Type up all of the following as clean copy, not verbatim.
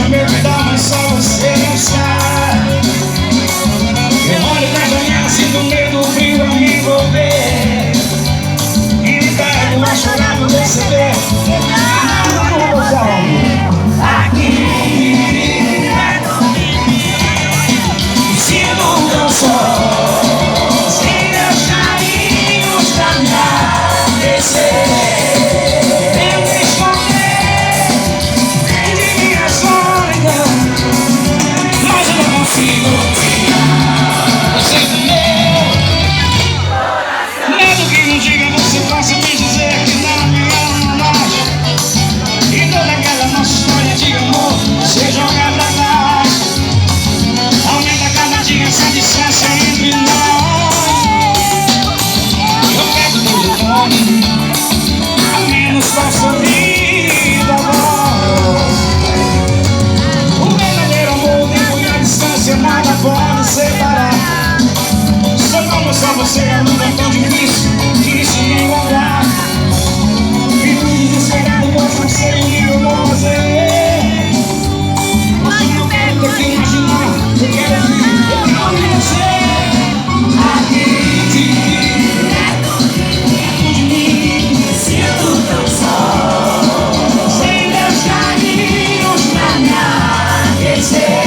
medo da mas só você não sabe. Eu olho pra janela, sinto medo, frio a me envolver. E me pego a chorar por perceber. Aqui me sinto tão só, sem meus carinhos pra me aquecer. Você é um lugar tão difícil de se encontrar. Fico desesperado, posso não ser o que eu vou fazer. Você não quer ter que imaginar. Eu quero ouvir, eu quero ouvir você. Aqui perto de mim, me sinto tão só, sem meus carinhos pra me aquecer.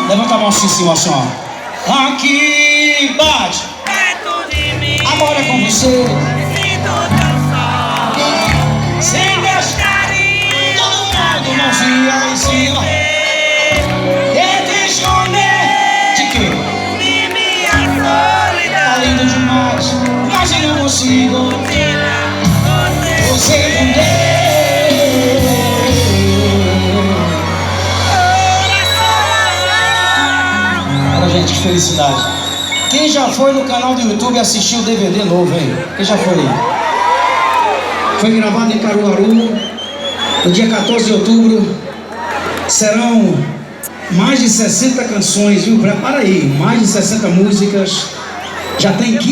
Levanta a mão assim em cima, assim, ó. Aqui, bate. Amor é com você. Sem meus carinhos. Todo mundo, mãozinha lá em cima. Tenta esconder. De quê? De minha solidão. Tá lindo demais, mas eu não consigo você esconder. Gente, que felicidade. Quem já foi no canal do YouTube e assistiu o DVD novo aí? Quem já foi aí? Foi gravado em Caruaru no dia 14 de outubro. Serão mais de 60 canções, viu? Prepara aí, mais de 60 músicas. Já tem 15